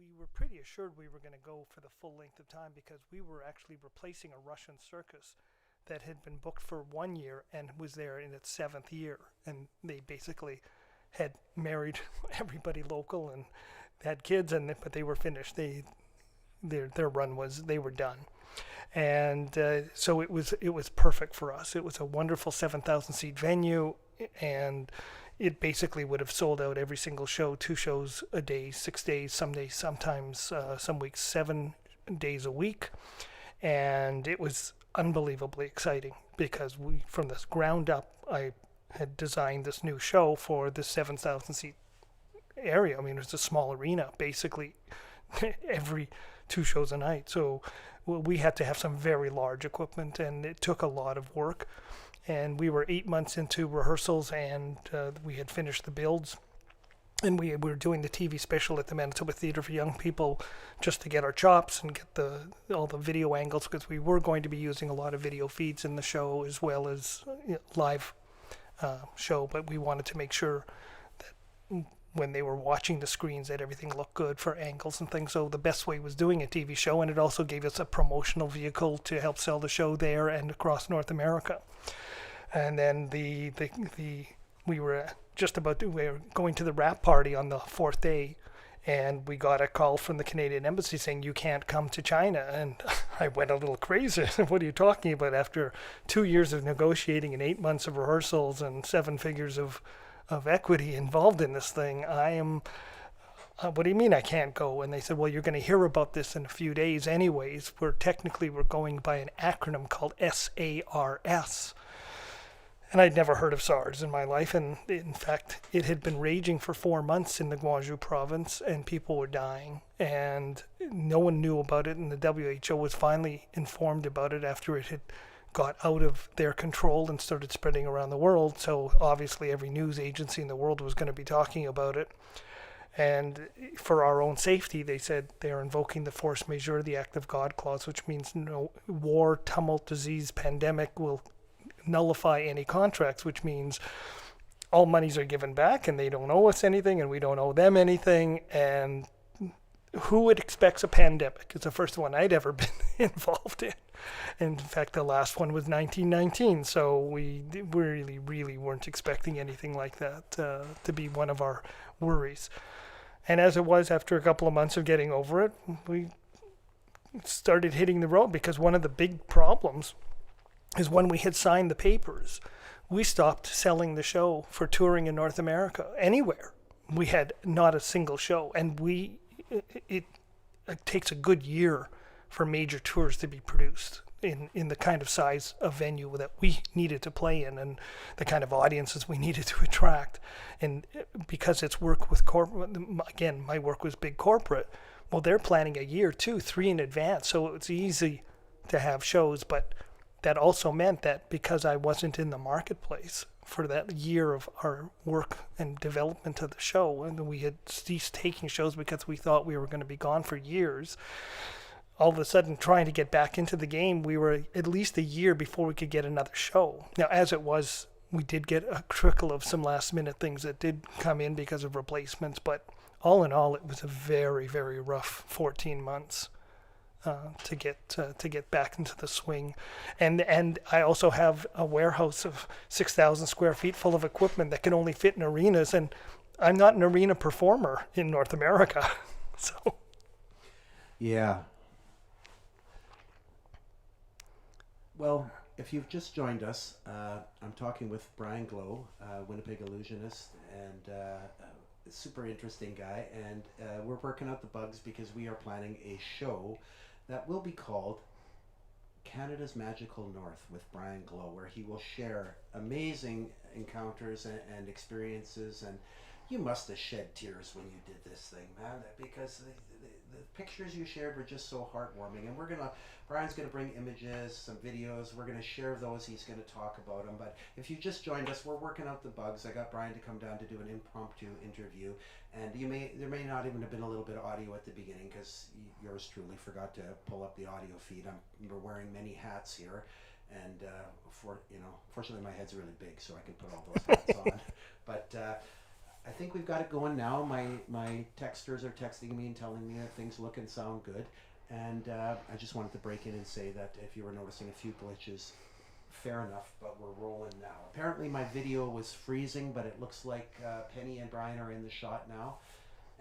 we were pretty assured we were going to go for the full length of time because we were actually replacing a Russian circus that had been booked for 1 year and was there in its seventh year. And they basically had married everybody local and had kids, but they were finished. Their run was, they were done. And so it was perfect for us. It was a wonderful 7,000 seat venue, and it basically would have sold out every single show, 2 shows a day, 6 days, some days, sometimes some weeks, 7 days a week. And it was unbelievably exciting because from the ground up, I had designed this new show for the 7,000 seat area. I mean, it was a small arena, basically every 2 shows a night. So we had to have some very large equipment, and it took a lot of work. And we were 8 months into rehearsals, and we had finished the builds. And we were doing the TV special at the Manitoba Theatre for Young People just to get our chops and get all the video angles, because we were going to be using a lot of video feeds in the show as well as live show. But we wanted to make sure that when they were watching the screens that everything looked good for angles and things. So the best way was doing a TV show, and it also gave us a promotional vehicle to help sell the show there and across North America. And then we were going to the wrap party on the fourth day, and we got a call from the Canadian Embassy saying, you can't come to China. And I went a little crazy. What are you talking about? After 2 years of negotiating and 8 months of rehearsals and 7 figures of equity involved in this thing, I am, what do you mean I can't go? And they said, well, you're going to hear about this in a few days anyways. We're going by an acronym called SARS. And I'd never heard of SARS in my life. And in fact, it had been raging for 4 months in the Guangzhou province, and people were dying. And no one knew about it. And the WHO was finally informed about it after it had got out of their control and started spreading around the world. So obviously every news agency in the world was going to be talking about it. And for our own safety, they said they're invoking the force majeure, the act of God clause, which means no war, tumult, disease, pandemic will nullify any contracts, which means all monies are given back and they don't owe us anything and we don't owe them anything. And who would expect a pandemic? It's the first one I'd ever been involved in. In fact, the last one was 1919, so we really weren't expecting anything like that to be one of our worries. And as it was, after a couple of months of getting over it, we started hitting the road, because one of the big problems is when we had signed the papers, we stopped selling the show for touring in North America anywhere. We had not a single show, and it takes a good year for major tours to be produced in the kind of size of venue that we needed to play in and the kind of audiences we needed to attract. And because it's work with corporate, again, my work was big corporate, well, they're planning a year, 2, 3 in advance, so it's easy to have shows. But that also meant that because I wasn't in the marketplace for that year of our work and development of the show, and we had ceased taking shows because we thought we were going to be gone for years, all of a sudden trying to get back into the game, we were at least a year before we could get another show. Now, as it was, we did get a trickle of some last minute things that did come in because of replacements, but all in all, it was a very, very rough 14 months. To get back into the swing. And I also have a warehouse of 6,000 square feet full of equipment that can only fit in arenas, and I'm not an arena performer in North America. So yeah. Well, if you've just joined us, I'm talking with Brian Glow, Winnipeg illusionist, and a super interesting guy, and we're working out the bugs because we are planning a show that will be called Canada's Magical North with Brian Glow, where he will share amazing encounters and experiences. And you must have shed tears when you did this thing, man, because the pictures you shared were just so heartwarming. And Brian's gonna bring images, some videos. We're gonna share those. He's gonna talk about them. But if you just joined us, we're working out the bugs. I got Brian to come down to do an impromptu interview, and there may not even have been a little bit of audio at the beginning because yours truly forgot to pull up the audio feed. We're wearing many hats here, and fortunately my head's really big, so I can put all those hats on. But I think we've got it going now. My texters are texting me and telling me that things look and sound good. And I just wanted to break in and say that if you were noticing a few glitches, fair enough, but we're rolling now. Apparently my video was freezing, but it looks like Penny and Brian are in the shot now.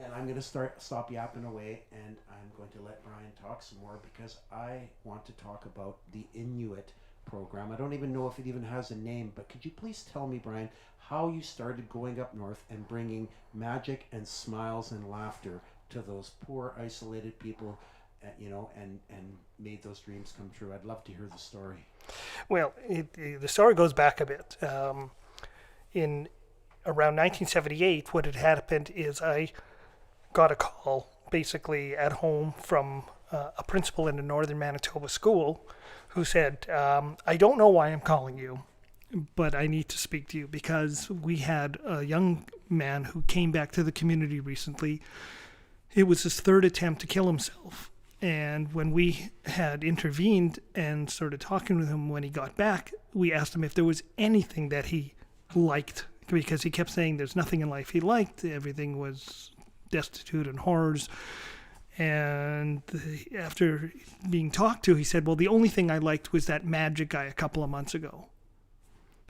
And I'm going to stop yapping away, and I'm going to let Brian talk some more because I want to talk about the Inuit program. I don't even know if it even has a name, but could you please tell me, Brian, how you started going up north and bringing magic and smiles and laughter to those poor isolated people, and made those dreams come true? I'd love to hear the story. Well, the story goes back a bit. In around 1978, what had happened is I got a call basically at home from a principal in a northern Manitoba school who said, I don't know why I'm calling you, but I need to speak to you because we had a young man who came back to the community recently. It was his third attempt to kill himself. And when we had intervened and started talking with him when he got back, we asked him if there was anything that he liked, because he kept saying there's nothing in life he liked. Everything was destitute and horrors. And after being talked to, he said, well, the only thing I liked was that magic guy a couple of months ago.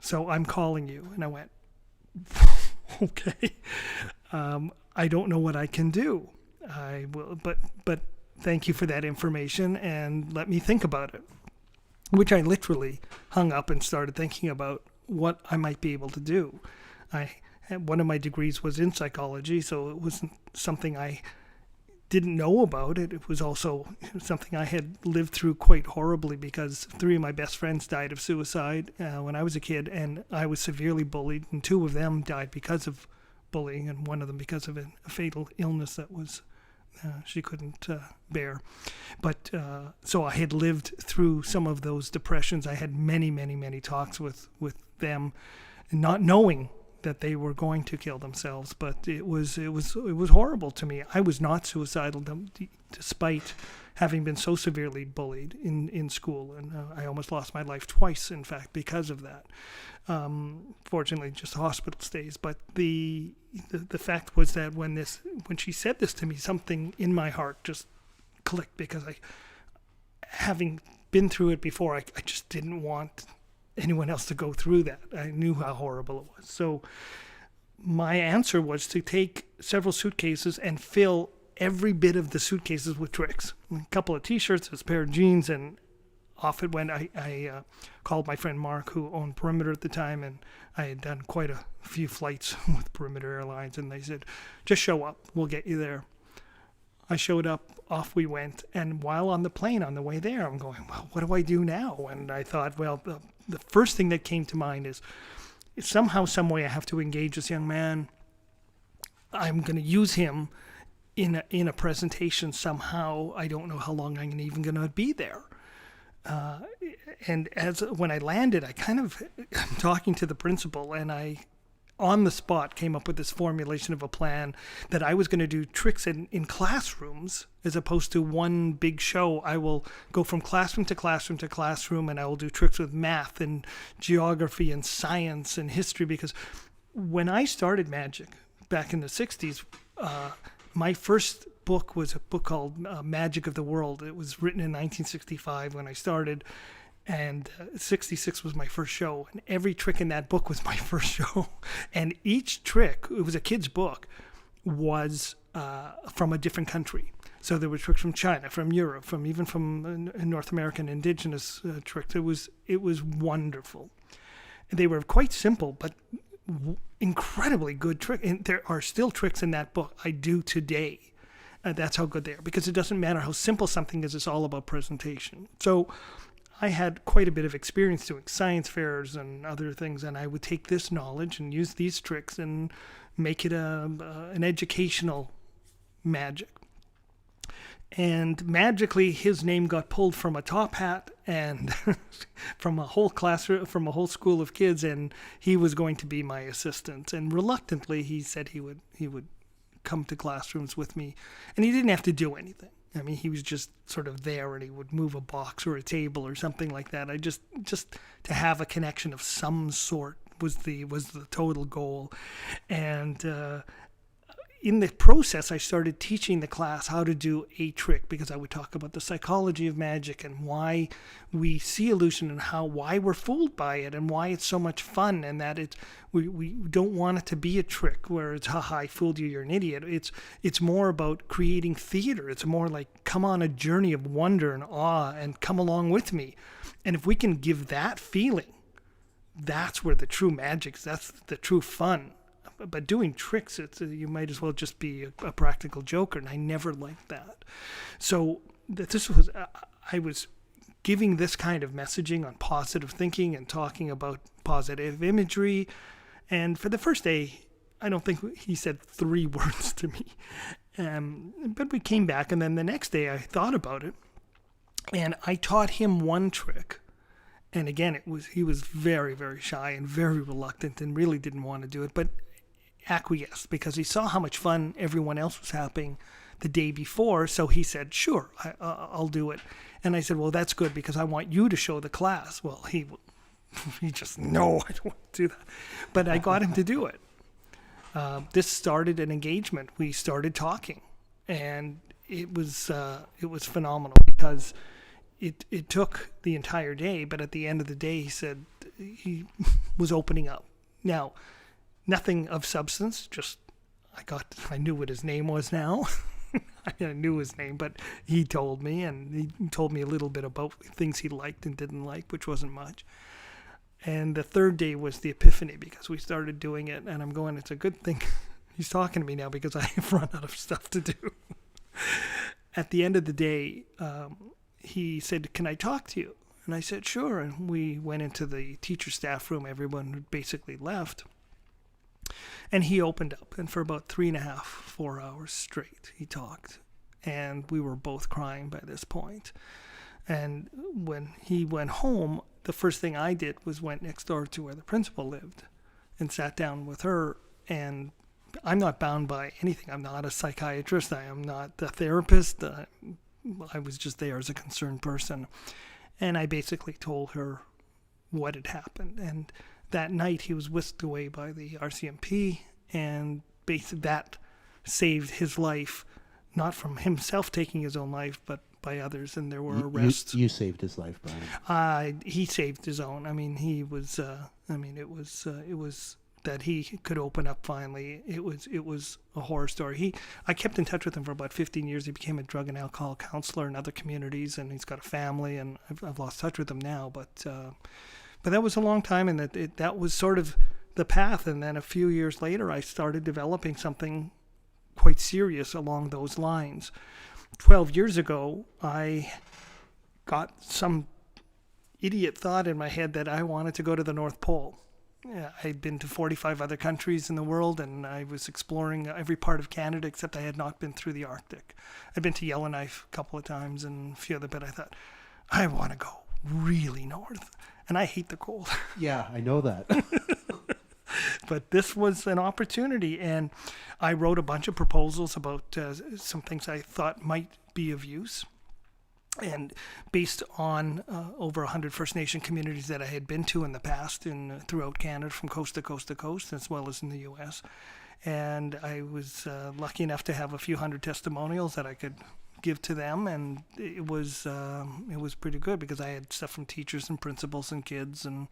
So I'm calling you. And I went, okay. I don't know what I can do. I will, but thank you for that information and let me think about it. Which I literally hung up and started thinking about what I might be able to do. One of my degrees was in psychology, so it wasn't something I didn't know about. It was also something I had lived through quite horribly because 3 of my best friends died of suicide when I was a kid, and I was severely bullied, and 2 of them died because of bullying, and one of them because of a fatal illness that was she couldn't bear. But so I had lived through some of those depressions. I had many, many, many talks with them, not knowing that they were going to kill themselves. But it was horrible to me. I was not suicidal, despite having been so severely bullied in school, and I almost lost my life twice, in fact, because of that. Fortunately, just hospital stays. But the fact was that when she said this to me, something in my heart just clicked, because having been through it before, I just didn't want anyone else to go through that. I knew how horrible it was. So my answer was to take several suitcases and fill every bit of the suitcases with tricks. A couple of T-shirts, a pair of jeans, and off it went. I called my friend Mark, who owned Perimeter at the time, and I had done quite a few flights with Perimeter Airlines, and they said, just show up, we'll get you there. I showed up, off we went, and while on the plane on the way there, I'm going, well, what do I do now? And I thought, well, the first thing that came to mind is somehow, some way I have to engage this young man. I'm going to use him in a presentation somehow. I don't know how long I'm even going to be there. And when I landed, I'm talking to the principal, and I, on the spot, came up with this formulation of a plan that I was going to do tricks in classrooms as opposed to one big show. I will go from classroom to classroom to classroom, and I will do tricks with math and geography and science and history, because when I started magic back in the 60s, my first book was a book called Magic of the World. It was written in 1965 when I started, and 66 was my first show. And every trick in that book was my first show. And each trick, it was a kid's book, was from a different country. So there were tricks from China, from Europe, even from North American indigenous tricks. It was wonderful. They were quite simple, but incredibly good tricks. And there are still tricks in that book I do today. That's how good they are, because it doesn't matter how simple something is, it's all about presentation. So I had quite a bit of experience doing science fairs and other things, and I would take this knowledge and use these tricks and make it an educational magic. And magically, his name got pulled from a top hat and from a whole classroom, from a whole school of kids, and he was going to be my assistant. And reluctantly, he said he would come to classrooms with me, and he didn't have to do anything. I mean, he was just sort of there, and he would move a box or a table or something like that. I just to have a connection of some sort was the total goal. And in the process, I started teaching the class how to do a trick, because I would talk about the psychology of magic and why we see illusion and why we're fooled by it and why it's so much fun, and that we don't want it to be a trick where it's, haha, I fooled you, you're an idiot. It's more about creating theater. It's more like, come on a journey of wonder and awe and come along with me. And if we can give that feeling, that's where the true magic is. That's the true fun. But doing tricks, you might as well just be a practical joker, and I never liked that. So I was giving this kind of messaging on positive thinking and talking about positive imagery. And for the first day, I don't think he said 3 words to me. But we came back, and then the next day I thought about it, and I taught him one trick. And again, he was very, very shy and very reluctant and really didn't want to do it, but acquiesced because he saw how much fun everyone else was having the day before. So he said, sure, I'll do it. And I said, well, that's good, because I want you to show the class. Well, he just, no, I don't want to do that. But I got him to do it. This started an engagement. We started talking, and it was phenomenal, because it took the entire day, but at the end of the day, he said he was opening up. Now, nothing of substance, just I knew what his name was now. I knew his name, but he told me, and he told me a little bit about things he liked and didn't like, which wasn't much. And the third day was the epiphany, because we started doing it, and I'm going, it's a good thing he's talking to me now, because I've run out of stuff to do. At the end of the day, he said, can I talk to you? And I said, sure. And we went into the teacher staff room. Everyone had basically left. And he opened up, and for about 3.5, 4 hours straight, he talked. And we were both crying by this point. And when he went home, the first thing I did was went next door to where the principal lived and sat down with her. And I'm not bound by anything. I'm not a psychiatrist. I am not a therapist. I was just there as a concerned person. And I basically told her what had happened. And that night he was whisked away by the RCMP, and basically that saved his life, not from himself taking his own life, but by others, and there were arrests. You saved his life, Brian. He saved his own. I mean, it was that he could open up finally. It was a horror story. I kept in touch with him for about 15 years. He became a drug and alcohol counselor in other communities, and he's got a family, and I've lost touch with him now, but that was a long time, and that was sort of the path. And then a few years later, I started developing something quite serious along those lines. 12 years ago, I got some idiot thought in my head that I wanted to go to the North Pole. I'd been to 45 other countries in the world, and I was exploring every part of Canada, except I had not been through the Arctic. I'd been to Yellowknife a couple of times and a few other, but I thought, I want to go really north. And I hate the cold. Yeah, I know that. But this was an opportunity, and I wrote a bunch of proposals about some things I thought might be of use. And based on over 100 First Nation communities that I had been to in the past throughout Canada, from coast to coast to coast, as well as in the U.S. And I was lucky enough to have a few hundred testimonials that I could give to them, and it was pretty good, because I had stuff from teachers and principals and kids, and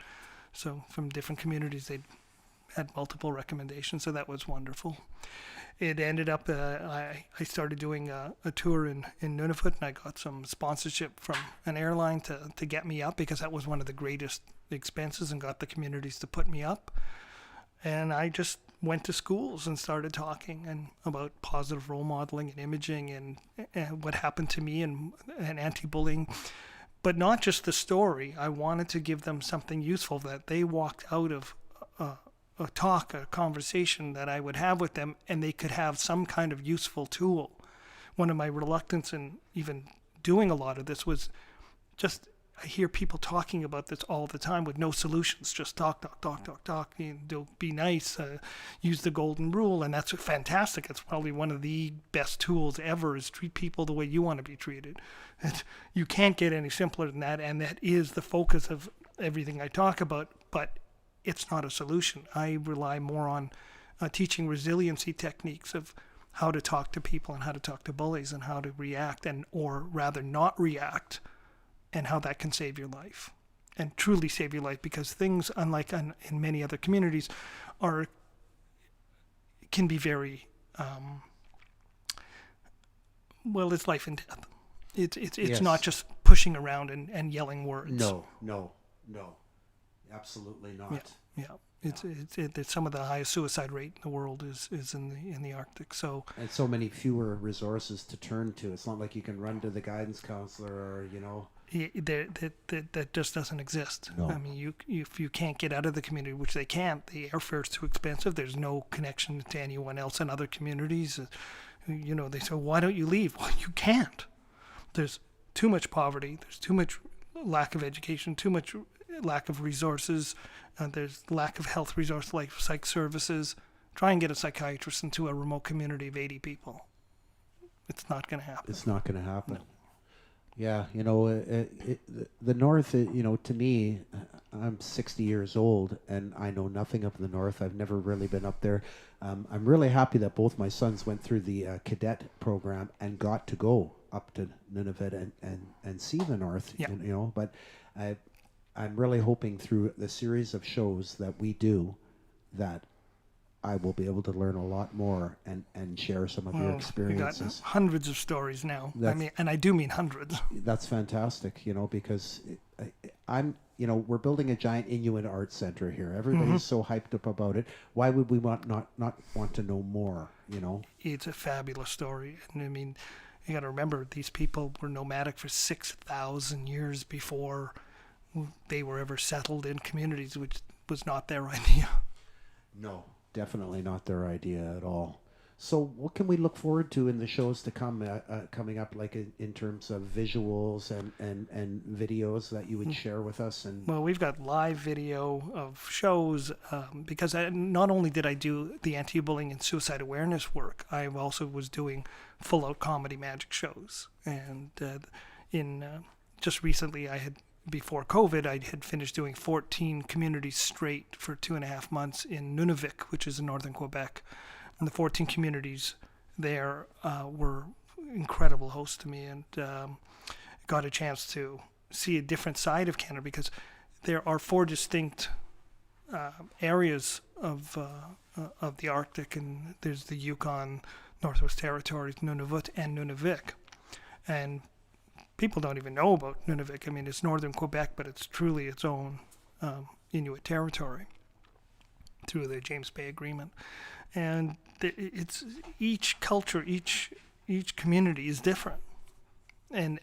so from different communities they had multiple recommendations, so that was wonderful. It ended up I started doing a tour in Nunavut, and I got some sponsorship from an airline to get me up, because that was one of the greatest expenses, and got the communities to put me up. And I just went to schools and started talking about positive role modeling and imaging and what happened to me and anti-bullying. But not just the story. I wanted to give them something useful, that they walked out of a conversation that I would have with them, and they could have some kind of useful tool. One of my reluctance in even doing a lot of this was just, I hear people talking about this all the time with no solutions. Just talk, be nice, use the golden rule, and that's fantastic. It's probably one of the best tools ever, is treat people the way you want to be treated. You can't get any simpler than that, and that is the focus of everything I talk about. But it's not a solution. I rely more on teaching resiliency techniques of how to talk to people and how to talk to bullies and how to react, and or rather not react, and how that can save your life and truly save your life, because things, unlike in many other communities, can be very well, it's life and death. It's Yes. not just pushing around and yelling words. No, absolutely not. Yeah. It's some of the highest suicide rate in the world is in the Arctic. So And so many fewer resources to turn to. It's not like you can run to the guidance counselor or, that just doesn't exist. No. I mean, if you can't get out of the community, which they can't, the airfare's too expensive. There's no connection to anyone else in other communities. They say, why don't you leave? Well, you can't. There's too much poverty. There's too much lack of education. Too much lack of resources. There's lack of health resources like psych services. Try and get a psychiatrist into a remote community of 80 people. It's not going to happen. It's not going to happen. No. Yeah, the North, to me, I'm 60 years old and I know nothing of the North. I've never really been up there. I'm really happy that both my sons went through the cadet program and got to go up to Nunavut and see the North, Yeah. But I'm really hoping through the series of shows that we do that I will be able to learn a lot more and share some of your experiences. We got hundreds of stories now. That's, and I do mean hundreds. That's fantastic, because we're building a giant Inuit art center here. Everybody's so hyped up about it. Why would we not want to know more, It's a fabulous story. And I mean, you got to remember, these people were nomadic for 6,000 years before they were ever settled in communities, which was not their idea. No, definitely not their idea at all. So what can we look forward to in the shows to come coming up, like in terms of visuals and videos that you would share with us? Well, we've got live video of shows because not only did I do the anti-bullying and suicide awareness work, I also was doing full-out comedy magic shows. And just recently, before COVID, I had finished doing 14 communities straight for 2.5 months in Nunavik, which is in northern Quebec. And the 14 communities there were incredible hosts to me, and got a chance to see a different side of Canada, because there are 4 distinct areas of the Arctic, and there's the Yukon, Northwest Territories, Nunavut, and Nunavik. And people don't even know about Nunavik. I mean, it's northern Quebec, but it's truly its own Inuit territory through the James Bay Agreement. And it's each culture, each community is different, and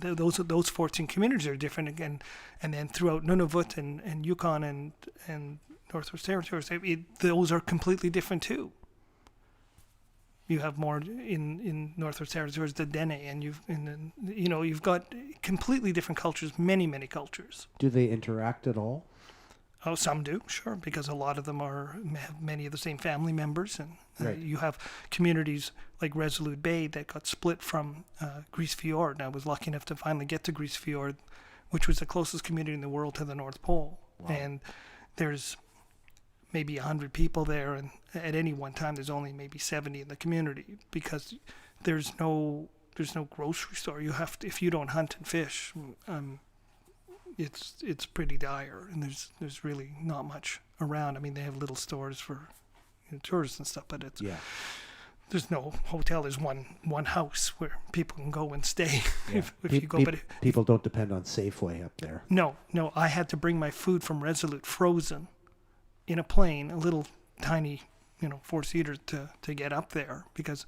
those 14 communities are different again. And then throughout Nunavut and Yukon and Northwest Territories, those are completely different too. You have more in Northwest Territories, the Dene, and you've got completely different cultures, many cultures. Do they interact at all? Oh, some do, sure, because a lot of them have many of the same family members, and Right. You have communities like Resolute Bay that got split from Grise Fiord. And I was lucky enough to finally get to Grise Fiord, which was the closest community in the world to the North Pole. Wow. And there's maybe 100 people there, and at any one time there's only maybe 70 in the community, because there's no grocery store. You have to, if you don't hunt and fish, it's pretty dire, and there's really not much around. I mean, they have little stores for tourists and stuff, but there's no hotel. There's one house where people can go and stay. Yeah. if you go. But people don't depend on Safeway up there. No, I had to bring my food from Resolute frozen in a plane, a little tiny, 4-seater to get up there, because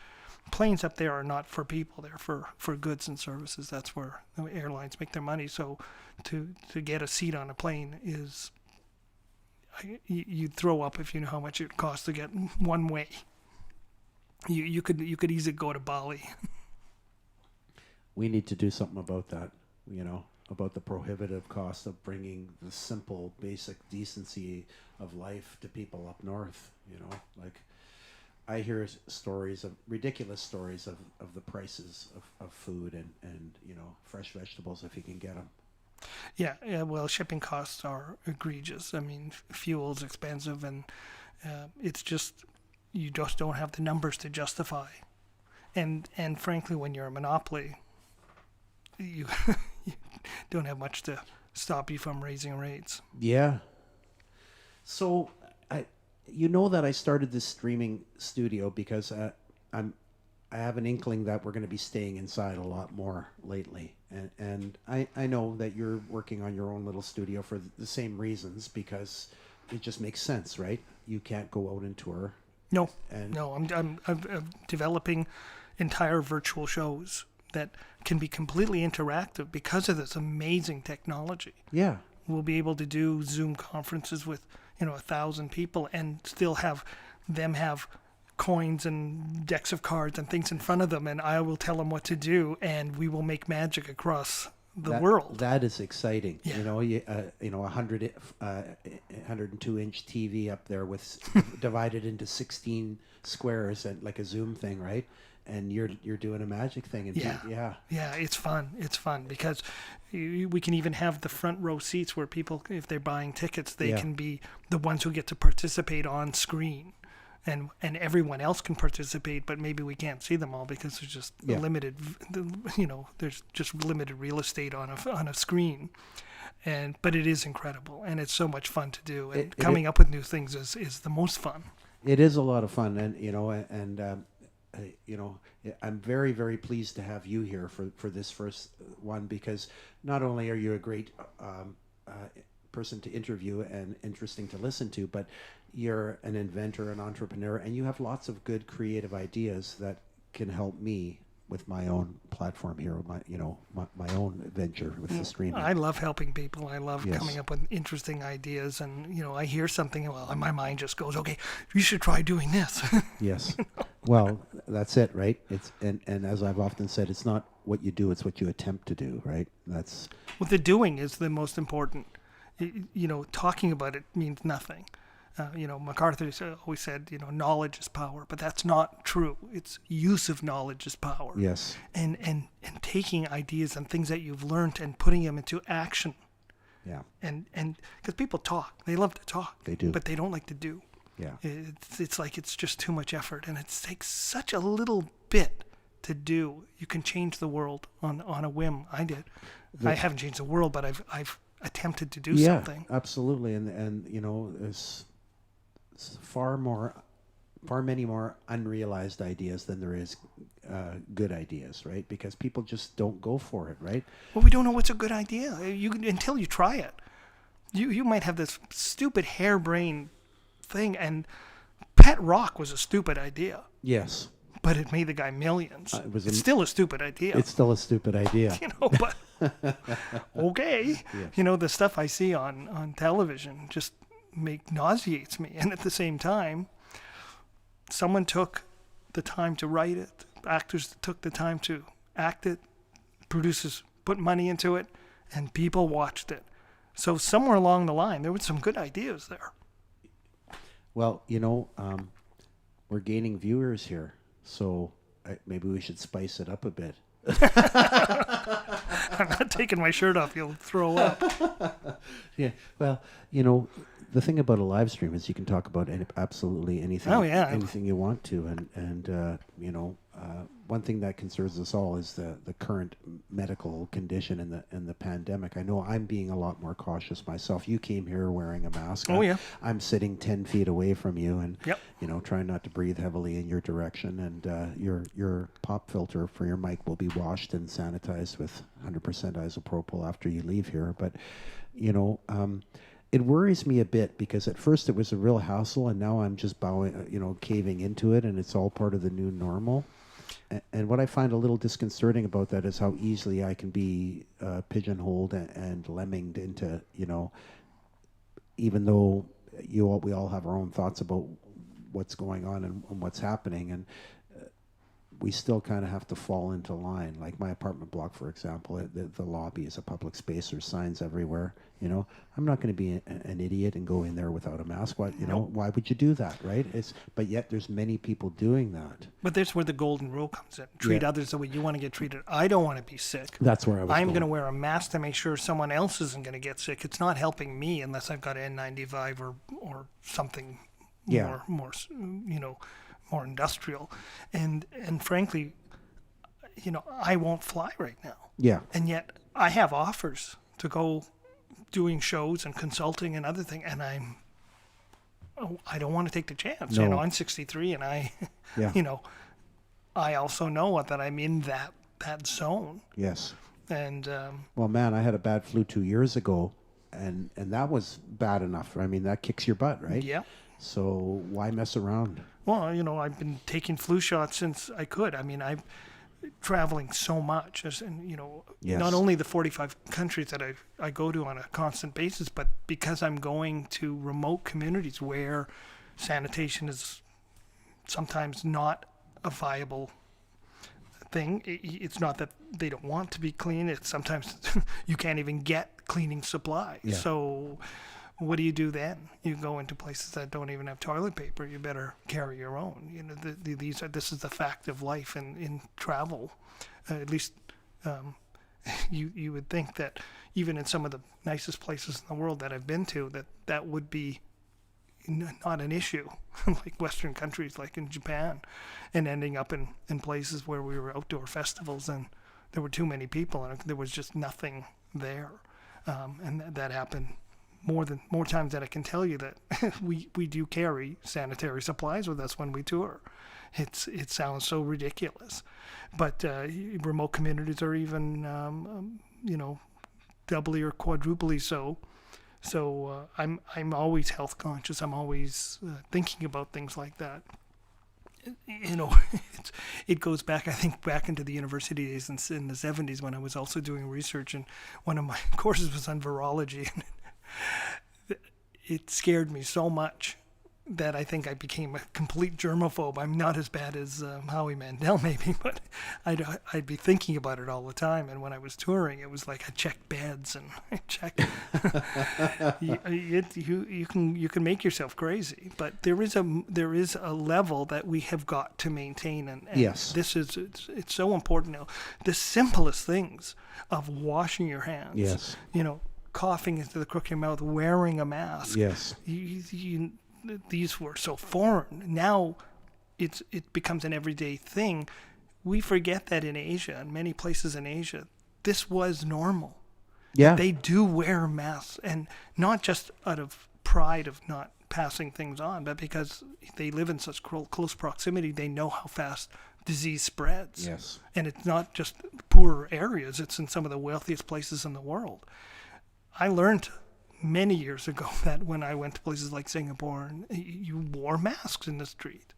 planes up there are not for people. They're for goods and services. That's where the airlines make their money. So to get a seat on a plane is, you'd throw up if you know how much it costs to get one way. You could easily go to Bali. We need to do something about that, about the prohibitive cost of bringing the simple, basic decency of life to people up north, like I hear ridiculous stories of the prices of food and fresh vegetables if you can get them. Yeah, yeah. Well, shipping costs are egregious. I mean, fuel's expensive, and it's just you just don't have the numbers to justify. And frankly, when you're a monopoly, you, you don't have much to stop you from raising rates. Yeah. So, that I started this streaming studio because I have an inkling that we're going to be staying inside a lot more lately, and I know that you're working on your own little studio for the same reasons because it just makes sense, right? You can't go out and tour, No, and no, I'm developing entire virtual shows that can be completely interactive because of this amazing technology. yeah, We'll be able to do Zoom conferences with 1,000 people and still have them have coins and decks of cards and things in front of them, and I will tell them what to do, and we will make magic across the world. That is exciting. Yeah. A 102-inch TV up there with divided into 16 squares and like a Zoom thing, right? And you're doing a magic thing. And Yeah, it's fun. It's fun because we can even have the front row seats where people, if they're buying tickets, they can be the ones who get to participate on screen. And everyone else can participate, but maybe we can't see them all because there's just limited, there's just limited real estate on a screen. But it is incredible, and it's so much fun to do. And coming up with new things is the most fun. It is a lot of fun, and I'm very, very pleased to have you here for this first one because not only are you a great person to interview and interesting to listen to, but you're an inventor, an entrepreneur, and you have lots of good creative ideas that can help me with my own platform here, my own venture with the streaming. I love helping people. I love coming up with interesting ideas, and I hear something, and my mind just goes, "Okay, you should try doing this." Yes. Well, that's it, right? It's and as I've often said, it's not what you do, it's what you attempt to do, right? That's What the doing is the most important. Talking about it means nothing. MacArthur always said, knowledge is power, but that's not true. It's use of knowledge is power. yes. And taking ideas and things that you've learned and putting them into action. Yeah. And because people talk, they love to talk. They do. But they don't like to do. Yeah. It's like it's just too much effort, and it takes such a little bit to do. You can change the world on a whim. I did. I haven't changed the world, but I've attempted to do something. Yeah, absolutely. And there's far many more unrealized ideas than there is good ideas, right? Because people just don't go for it, right? Well, we don't know what's a good idea until you try it. You might have this stupid harebrained thing, and Pet Rock was a stupid idea, Yes. but it made the guy millions. It's still a stupid idea. It's still a stupid idea. But okay. Yeah. The stuff I see on television just nauseates me, and at the same time, someone took the time to write it. Actors took the time to act it. Producers put money into it, and people watched it. So somewhere along the line, there were some good ideas there. Well, we're gaining viewers here, so maybe we should spice it up a bit. I'm not taking my shirt off. You'll throw up. Yeah. Well, the thing about a live stream is you can talk about absolutely anything. Oh, yeah. Anything you want to, and one thing that concerns us all is the current medical condition and the pandemic. I know I'm being a lot more cautious myself. You came here wearing a mask. Oh, yeah. I'm sitting 10 feet away from you, and Yep. trying not to breathe heavily in your direction. And your pop filter for your mic will be washed and sanitized with 100% isopropyl after you leave here. But it worries me a bit because at first it was a real hassle, and now I'm just caving into it, and it's all part of the new normal. And what I find a little disconcerting about that is how easily I can be pigeonholed and lemminged into, even though we all have our own thoughts about what's going on and what's happening. And we still kind of have to fall into line. Like my apartment block, for example, the lobby is a public space. There's signs everywhere. You know, I'm not going to be an idiot and go in there without a mask. What, you know, why would you do that, right? But yet there's many people doing that. But there's where the golden rule comes in. Treat others the way you want to get treated. I don't want to be sick. That's where I was. I'm going to wear a mask to make sure someone else isn't going to get sick. It's not helping me unless I've got N95 or something more you know, more industrial. And frankly, you know, I won't fly right now. Yeah. And yet I have offers to go doing shows and consulting and other things, and I don't want to take the chance. No. You know, I'm 63, and you know, I also know that I'm in that zone. Yes. And well, man, I had a bad flu 2 years ago, and that was bad enough. I mean, that kicks your butt, right? Yeah. So why mess around? Well, you know, I've been taking flu shots since I could. I mean, I'm traveling so much, and you know, not only the 45 countries that I go to on a constant basis, but because I'm going to remote communities where sanitation is sometimes not a viable thing. It's not that they don't want to be clean. It's sometimes you can't even get cleaning supplies. Yeah. So what do you do then? You go into places that don't even have toilet paper. You better carry your own. You know, this is the fact of life in travel. At least you would think that even in some of the nicest places in the world that I've been to, that would be not an issue, like Western countries, like in Japan, and ending up in places where we were outdoor festivals and there were too many people and there was just nothing there, and that happened more times than I can tell you. That we do carry sanitary supplies with us when we tour. It sounds so ridiculous, but remote communities are even you know, doubly or quadruply so. So I'm always health conscious. I'm always thinking about things like that. You know, it goes back, I think, back into the university days in the 70s when I was also doing research, and one of my courses was on virology. And it scared me so much that I think I became a complete germaphobe. I'm not as bad as Howie Mandel maybe, but I'd be thinking about it all the time. And when I was touring, it was like I checked beds and I checked. You can make yourself crazy, but there is a level that we have got to maintain, and yes, it's so important now. The simplest things of washing your hands. Yes. You know, coughing into the crook of your mouth, wearing a mask. Yes. These were so foreign. Now it becomes an everyday thing. We forget that in Asia, and many places in Asia, this was normal. Yeah. They do wear masks, and not just out of pride of not passing things on, but because they live in such close proximity, they know how fast disease spreads. Yes. And it's not just poorer areas, it's in some of the wealthiest places in the world. I learned many years ago that when I went to places like Singapore, you wore masks in the street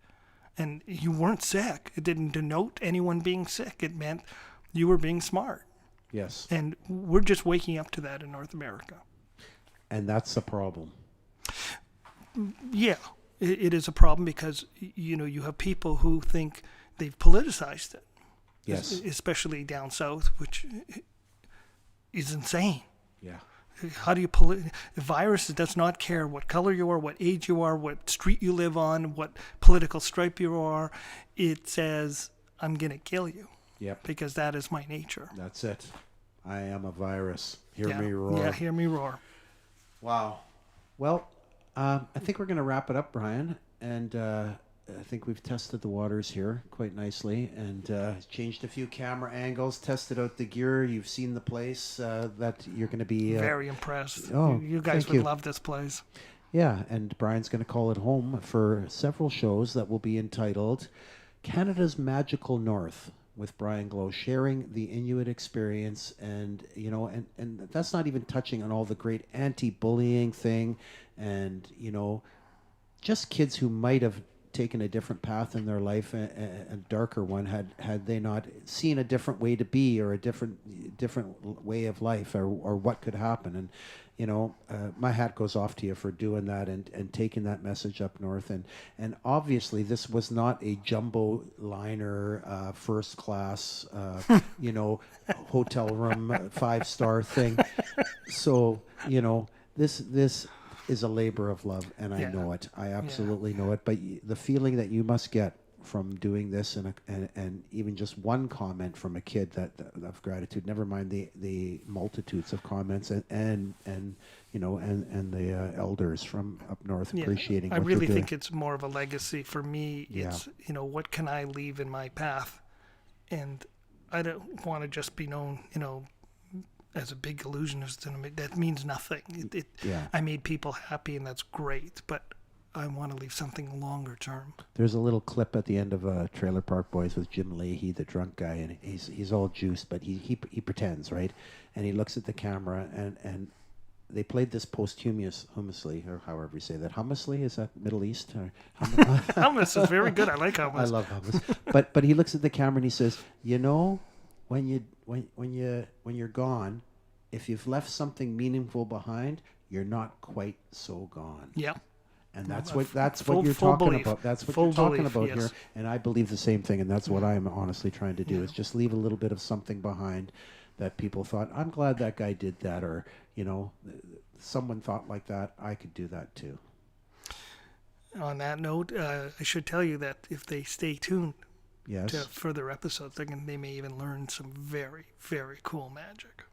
and you weren't sick. It didn't denote anyone being sick. It meant you were being smart. Yes. And we're just waking up to that in North America. And that's a problem. Yeah, it is a problem because, you know, you have people who think they've politicized it. Yes. Especially down south, which is insane. Yeah. How do you a virus does not care what color you are, what age you are, what street you live on, what political stripe you are. It says, I'm going to kill you. Yep. Because that is my nature. That's it. I am a virus. Hear me roar. Yeah, hear me roar. Wow. Well, I think we're going to wrap it up, Brian. And I think we've tested the waters here quite nicely and changed a few camera angles, tested out the gear. You've seen the place that you're going to be... very impressed. Oh, you guys would love this place. Yeah, and Brian's going to call it home for several shows that will be entitled Canada's Magical North with Brian Glow, sharing the Inuit experience. And, you know, and that's not even touching on all the great anti-bullying thing and, you know, just kids who might have taken a different path in their life, a darker one, had they not seen a different way to be, or a different way of life, or what could happen. And my hat goes off to you for doing that, and taking that message up north. And obviously this was not a jumbo liner, first class, hotel room, 5-star thing. So this is a labor of love, and I know it. I absolutely know it. But the feeling that you must get from doing this, and even just one comment from a kid that of gratitude, never mind the multitudes of comments, and the elders from up north appreciating I what really you're doing. think it's more of a legacy for me. It's what can I leave in my path, and I don't want to just be known as a big illusionist, and that means nothing. I made people happy, and that's great, but I want to leave something longer term. There's a little clip at the end of Trailer Park Boys with Jim Leahy, the drunk guy, and he's all juiced, but he pretends, right? And he looks at the camera, and they played this posthumously, or however you say that. Hummusly, is that Middle East? Or Hummus is very good. I like hummus. I love hummus. but he looks at the camera and he says, when you're gone, if you've left something meaningful behind, you're not quite so gone. Yeah. And that's what you're talking about. That's what you're talking about here. And I believe the same thing, and that's what I'm honestly trying to do, is just leave a little bit of something behind that people thought, I'm glad that guy did that, or someone thought like that, I could do that too. On that note, I should tell you that if they stay tuned to further episodes, they may even learn some very, very cool magic.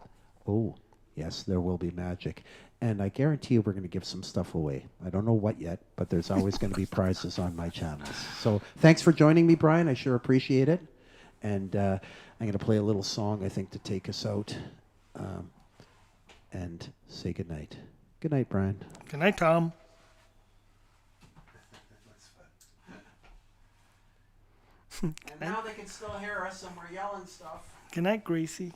Oh, yes, there will be magic. And I guarantee you we're going to give some stuff away. I don't know what yet, but there's always going to be prizes on my channels. So thanks for joining me, Brian. I sure appreciate it. And I'm going to play a little song, I think, to take us out and say goodnight. Good night, Brian. Good night, Tom. And now they can still hear us, and we're yelling stuff. Good night, Gracie.